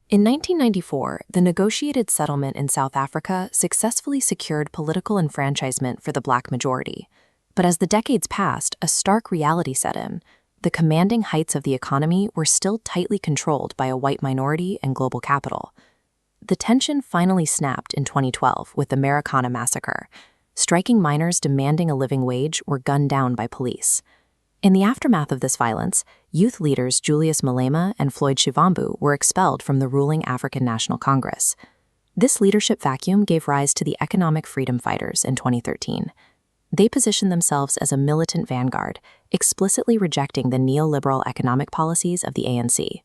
In 1994, the negotiated settlement in South Africa successfully secured political enfranchisement for the black majority. But as the decades passed, a stark reality set in. The commanding heights of the economy were still tightly controlled by a white minority and global capital. The tension finally snapped in 2012 with the Marikana massacre. Striking miners demanding a living wage were gunned down by police. In the aftermath of this violence, youth leaders Julius Malema and Floyd Shivambu were expelled from the ruling African National Congress. This leadership vacuum gave rise to the Economic Freedom Fighters in 2013. They positioned themselves as a militant vanguard, explicitly rejecting the neoliberal economic policies of the ANC.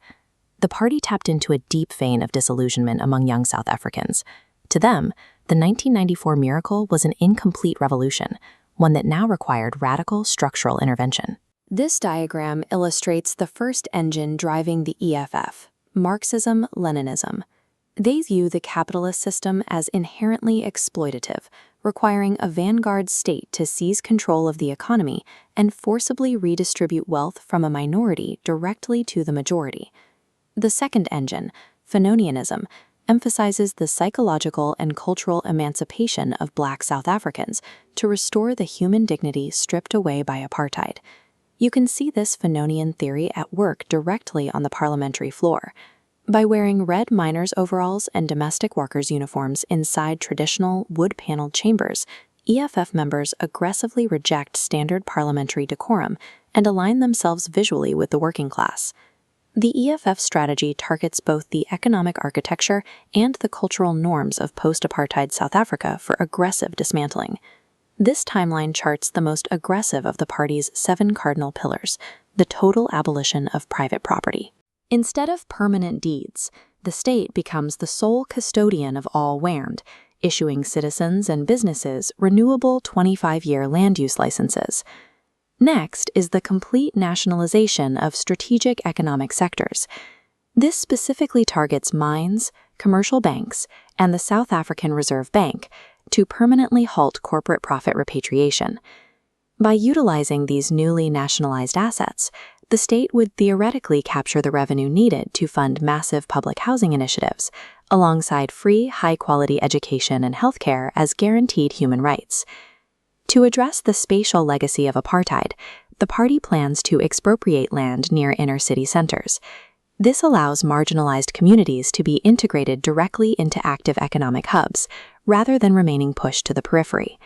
The party tapped into a deep vein of disillusionment among young South Africans. To them, the 1994 miracle was an incomplete revolution, one that now required radical structural intervention. This diagram illustrates the first engine driving the EFF, Marxism-Leninism. They view the capitalist system as inherently exploitative, requiring a vanguard state to seize control of the economy and forcibly redistribute wealth from a minority directly to the majority. The second engine, Fanonianism, emphasizes the psychological and cultural emancipation of Black South Africans to restore the human dignity stripped away by apartheid. You can see this Fanonian theory at work directly on the parliamentary floor. By wearing red miners' overalls and domestic workers' uniforms inside traditional wood-paneled chambers, EFF members aggressively reject standard parliamentary decorum and align themselves visually with the working class. The EFF strategy targets both the economic architecture and the cultural norms of post-apartheid South Africa for aggressive dismantling. This timeline charts the most aggressive of the party's 7 cardinal pillars, the total abolition of private property. Instead of permanent deeds, the state becomes the sole custodian of all land, issuing citizens and businesses renewable 25-year land use licenses. Next is the complete nationalization of strategic economic sectors. This specifically targets mines, commercial banks, and the South African Reserve Bank to permanently halt corporate profit repatriation. By utilizing these newly nationalized assets, the state would theoretically capture the revenue needed to fund massive public housing initiatives, alongside free, high-quality education and healthcare as guaranteed human rights. To address the spatial legacy of apartheid, the party plans to expropriate land near inner-city centers. This allows marginalized communities to be integrated directly into active economic hubs, rather than remaining pushed to the periphery.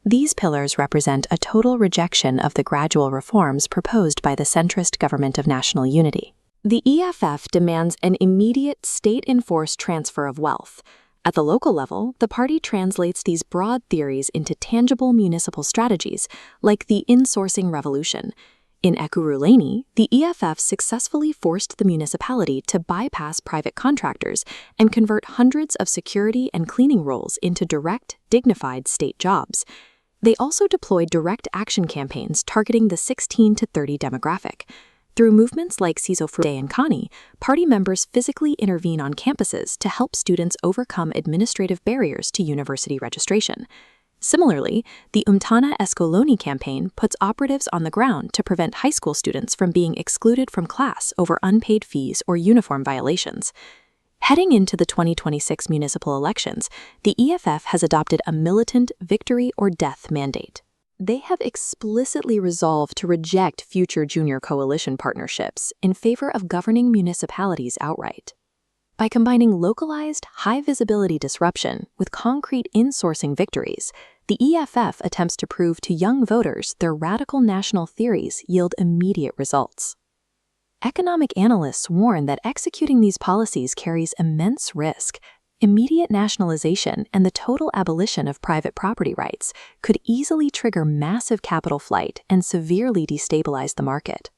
These pillars represent a total rejection of the gradual reforms proposed by the centrist Government of National Unity. The EFF demands an immediate state-enforced transfer of wealth. At the local level, the party translates these broad theories into tangible municipal strategies, like the insourcing revolution. In Ekurhuleni, the EFF successfully forced the municipality to bypass private contractors and convert hundreds of security and cleaning roles into direct, dignified state jobs. They also deployed direct action campaigns targeting the 16 to 30 demographic. Through movements like Sizofrude and Kani, party members physically intervene on campuses to help students overcome administrative barriers to university registration. Similarly, the Umtana Eskoloni campaign puts operatives on the ground to prevent high school students from being excluded from class over unpaid fees or uniform violations. Heading into the 2026 municipal elections, the EFF has adopted a militant victory or death mandate. They have explicitly resolved to reject future junior coalition partnerships in favor of governing municipalities outright. By combining localized, high-visibility disruption with concrete insourcing victories, the EFF attempts to prove to young voters their radical national theories yield immediate results. Economic analysts warn that executing these policies carries immense risk. Immediate nationalization and the total abolition of private property rights could easily trigger massive capital flight and severely destabilize the market.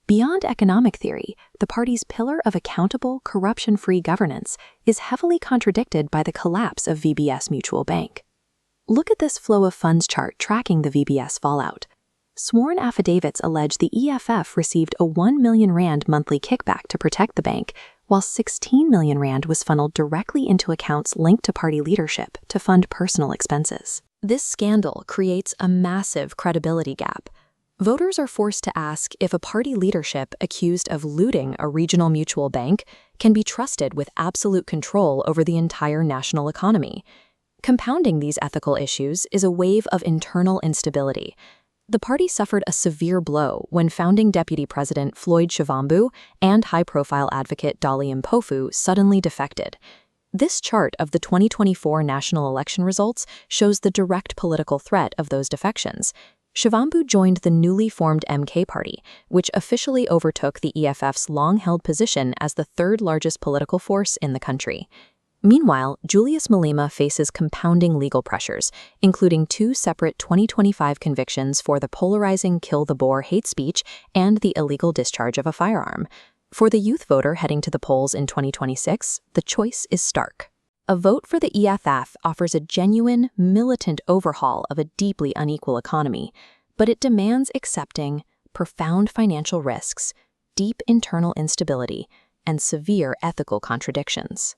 Beyond economic theory, the party's pillar of accountable, corruption-free governance is heavily contradicted by the collapse of VBS Mutual Bank. Look at this flow of funds chart tracking the VBS fallout. Sworn affidavits allege the EFF received a 1 million rand monthly kickback to protect the bank, while 16 million rand was funneled directly into accounts linked to party leadership to fund personal expenses. This scandal creates a massive credibility gap. Voters are forced to ask if a party leadership accused of looting a regional mutual bank can be trusted with absolute control over the entire national economy. Compounding these ethical issues is a wave of internal instability. The party suffered a severe blow when founding Deputy President Floyd Shivambu and high-profile advocate Dolly Mpofu suddenly defected. This chart of the 2024 national election results shows the direct political threat of those defections. Shivambu joined the newly formed MK Party, which officially overtook the EFF's long-held position as the third largest political force in the country. Meanwhile, Julius Malema faces compounding legal pressures, including 2 separate 2025 convictions for the polarizing Kill the Boer hate speech and the illegal discharge of a firearm. For the youth voter heading to the polls in 2026, the choice is stark. A vote for the EFF offers a genuine, militant overhaul of a deeply unequal economy, but it demands accepting profound financial risks, deep internal instability, and severe ethical contradictions.